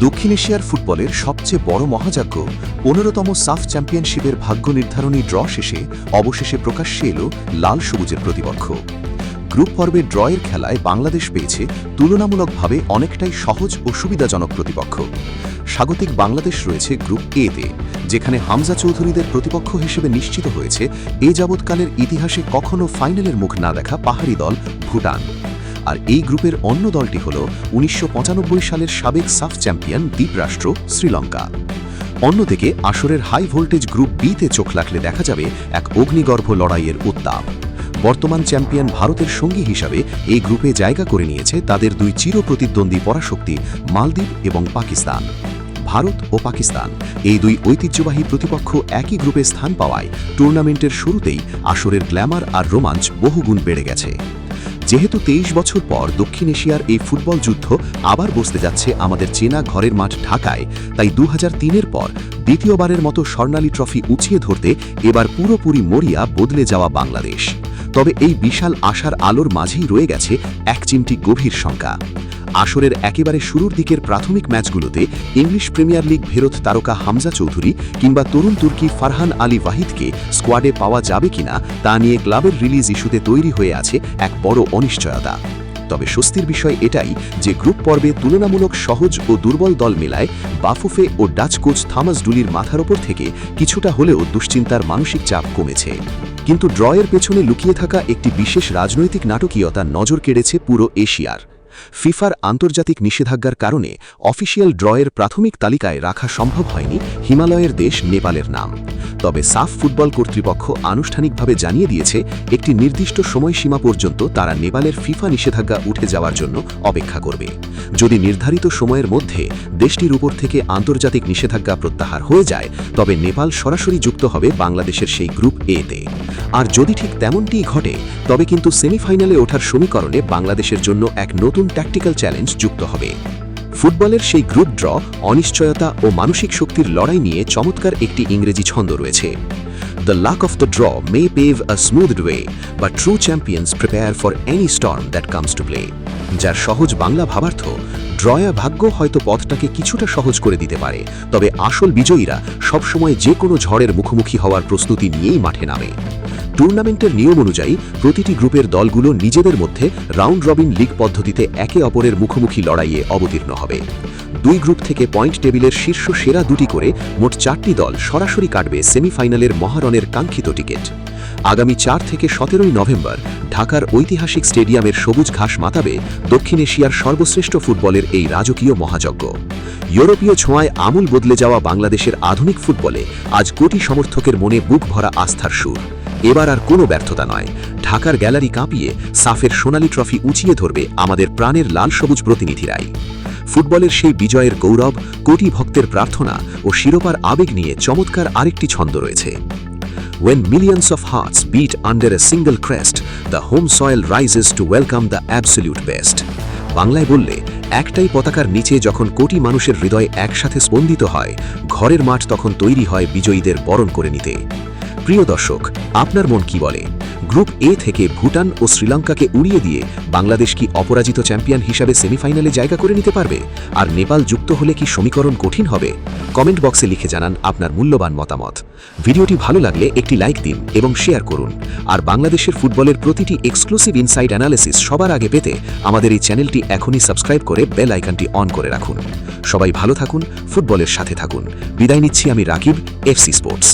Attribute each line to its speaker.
Speaker 1: দক্ষিণ এশিয়ার ফুটবলের সবচেয়ে বড় মহাযজ্ঞ ১৫তম সাফ চ্যাম্পিয়নশিপের ভাগ্য নির্ধারণী ড্র শেষে অবশেষে প্রকাশ্যে এল লাল সবুজের প্রতিপক্ষ। গ্রুপ পর্বে ড্রয়ের খেলায় বাংলাদেশ পেয়েছে তুলনামূলকভাবে অনেকটাই সহজ ও সুবিধাজনক প্রতিপক্ষ। স্বাগতিক বাংলাদেশ রয়েছে গ্রুপ এতে, যেখানে হামজা চৌধুরীদের প্রতিপক্ষ হিসেবে নিশ্চিত হয়েছে এ যাবৎকালের ইতিহাসে কখনো ফাইনালের মুখ না দেখা পাহাড়ি দল ভুটান। আর এই গ্রুপের অন্য দলটি হল ১৯৯৫ সালের সাবেক সাফ চ্যাম্পিয়ন দ্বীপরাষ্ট্র শ্রীলঙ্কা। অন্যদিকে আসরের হাই ভোল্টেজ গ্রুপ বিতে চোখ রাখলে দেখা যাবে এক অগ্নিগর্ভ লড়াইয়ের উত্তাপ। বর্তমান চ্যাম্পিয়ন ভারতের সঙ্গী হিসাবে এই গ্রুপে জায়গা করে নিয়েছে তাদের দুই চিরপ্রতিদ্বন্দ্বী পরাশক্তি মালদ্বীপ এবং পাকিস্তান। ভারত ও পাকিস্তান এই দুই ঐতিহ্যবাহী প্রতিপক্ষ একই গ্রুপে স্থান পাওয়ায় টুর্নামেন্টের শুরুতেই আসরের গ্ল্যামার আর রোমাঞ্চ বহুগুণ বেড়ে গেছে। যেহেতু ২৩ বছর পর দক্ষিণ এশিয়ার এই ফুটবল যুদ্ধ আবার বসতে যাচ্ছে আমাদের চেনা ঘরের মাঠ ঢাকায়, তাই ২০০৩-এর পর দ্বিতীয়বারের মতো স্বর্ণালী ট্রফি উঁচিয়ে ধরতে এবার পুরোপুরি মরিয়া বদলে যাওয়া বাংলাদেশ। তবে এই বিশাল আশার আলোর মাঝেই রয়ে গেছে এক চিমটি গভীর শঙ্কা। আসরের একেবারে শুরুর দিকের প্রাথমিক ম্যাচগুলোতে ইংলিশ প্রিমিয়ার লিগ ফেরত তারকা হামজা চৌধুরী কিংবা তরুণ তুর্কি ফারহান আলী ওয়াহিদকে স্কোয়াডে পাওয়া যাবে কিনা তা নিয়ে ক্লাবের রিলিজ ইস্যুতে তৈরি হয়ে আছে এক বড় অনিশ্চয়তা। তবে স্বস্তির বিষয় এটাই যে গ্রুপ পর্বে তুলনামূলক সহজ ও দুর্বল দল মেলায় বাফুফে ও ডাচ কোচ থমাস ডুলির মাথার ওপর থেকে কিছুটা হলেও দুশ্চিন্তার মানসিক চাপ কমেছে। কিন্তু ড্রয়ের পেছনে লুকিয়ে থাকা একটি বিশেষ রাজনৈতিক নাটকীয়তা নজর কেড়েছে পুরো এশিয়ার। ফিফার আন্তর্জাতিক নিষেধাজ্ঞার কারণে অফিসিয়াল ড্রয়ের প্রাথমিক তালিকায় রাখা সম্ভব হয়নি হিমালয়ের দেশ নেপালের নাম। তবে সাফ ফুটবল কর্তৃপক্ষ আনুষ্ঠানিকভাবে জানিয়ে দিয়েছে একটি নির্দিষ্ট সময়সীমা পর্যন্ত তারা নেপালের ফিফা নিষেধাজ্ঞা উঠে যাওয়ার জন্য অপেক্ষা করবে। যদি নির্ধারিত সময়ের মধ্যে দেশটির উপর থেকে আন্তর্জাতিক নিষেধাজ্ঞা প্রত্যাহার হয়ে যায়, তবে নেপাল সরাসরি যুক্ত হবে বাংলাদেশের সেই গ্রুপ এতে। আর যদি ঠিক তেমনটিই ঘটে, তবে কিন্তু সেমিফাইনালে ওঠার সমীকরণে বাংলাদেশের জন্য এক নতুন ট্যাকটিক্যাল চ্যালেঞ্জ যুক্ত হবে। ফুটবলের সেই গ্রুপ ড্র, অনিশ্চয়তা ও মানসিক শক্তির লড়াই নিয়ে চমৎকার একটি ইংরেজি ছন্দ রয়েছে। The luck of the draw may pave a smoothed way, but true champions prepare for any storm that comes to play. যার সহজ বাংলা ভাবার্থ, ড্রয়া ভাগ্য হয়তো পথটাকে কিছুটা সহজ করে দিতে পারে, তবে আসল বিজয়ীরা সবসময় যে কোনো ঝড়ের মুখোমুখি হওয়ার প্রস্তুতি নিয়েই মাঠে নামে। টুর্নামেন্টের নিয়ম অনুযায়ী প্রতিটি গ্রুপের দলগুলো নিজেদের মধ্যে রাউন্ড রবিন লিগ পদ্ধতিতে একে অপরের মুখোমুখি লড়াইয়ে অবতীর্ণ হবে। দুই গ্রুপ থেকে পয়েন্ট টেবিলের শীর্ষ সেরা দুটি করে মোট ৪টি দল সরাসরি কাটবে সেমিফাইনালের মহারণের কাঙ্ক্ষিত টিকিট। আগামী ৪ থেকে ১৭ নভেম্বর ঢাকার ঐতিহাসিক স্টেডিয়ামের সবুজ ঘাস মাতাবে দক্ষিণ এশিয়ার সর্বশ্রেষ্ঠ ফুটবলের এই রাজকীয় মহাযজ্ঞ। ইউরোপীয় ছোঁয়ায় আমূল বদলে যাওয়া বাংলাদেশের আধুনিক ফুটবলে আজ কোটি সমর্থকের মনে বুক ভরা আস্থার সুর। এবার আর কোনো ব্যর্থতা নয়, ঢাকার গ্যালারি কাঁপিয়ে সাফের সোনালী ট্রফি উঁচিয়ে ধরবে আমাদের প্রাণের লাল সবুজ প্রতিনিধিরাই। ফুটবলের সেই বিজয়ের গৌরব, কোটি ভক্তের প্রার্থনা ও শিরোপার আবেগ নিয়ে চমৎকার আরেকটি ছন্দ রয়েছে। When millions of hearts beat under a single crest, the home soil rises to welcome the absolute best. বাংলায় বললে, একটাই পতাকার নিচে যখন কোটি মানুষের হৃদয় একসাথে স্পন্দিত হয়, ঘরের মাঠ তখন তৈরি হয় বিজয়ীদের বরণ করে নিতে। প্রিয় দর্শক, আপনার মন কি বলে? গ্রুপ এ থেকে ভুটান ও শ্রীলঙ্কাকে উড়িয়ে দিয়ে বাংলাদেশ কি অপরাজিত চ্যাম্পিয়ন হিসাবে সেমিফাইনালে জায়গা করে নিতে পারবে? আর নেপাল যুক্ত হলে কি সমীকরণ কঠিন হবে? কমেন্ট বক্সে লিখে জানান আপনার মূল্যবান মতামত। ভিডিওটি ভালো লাগলে একটি লাইক দিন এবং শেয়ার করুন। আর বাংলাদেশের ফুটবলের প্রতিটি এক্সক্লুসিভ ইনসাইড অ্যানালিসিস সবার আগে পেতে আমাদের এই চ্যানেলটি এখনই সাবস্ক্রাইব করে বেল আইকনটি অন করে রাখুন। সবাই ভালো থাকুন, ফুটবলের সাথে থাকুন। বিদায় নিচ্ছি আমি রাকিব, এফসি স্পোর্টস।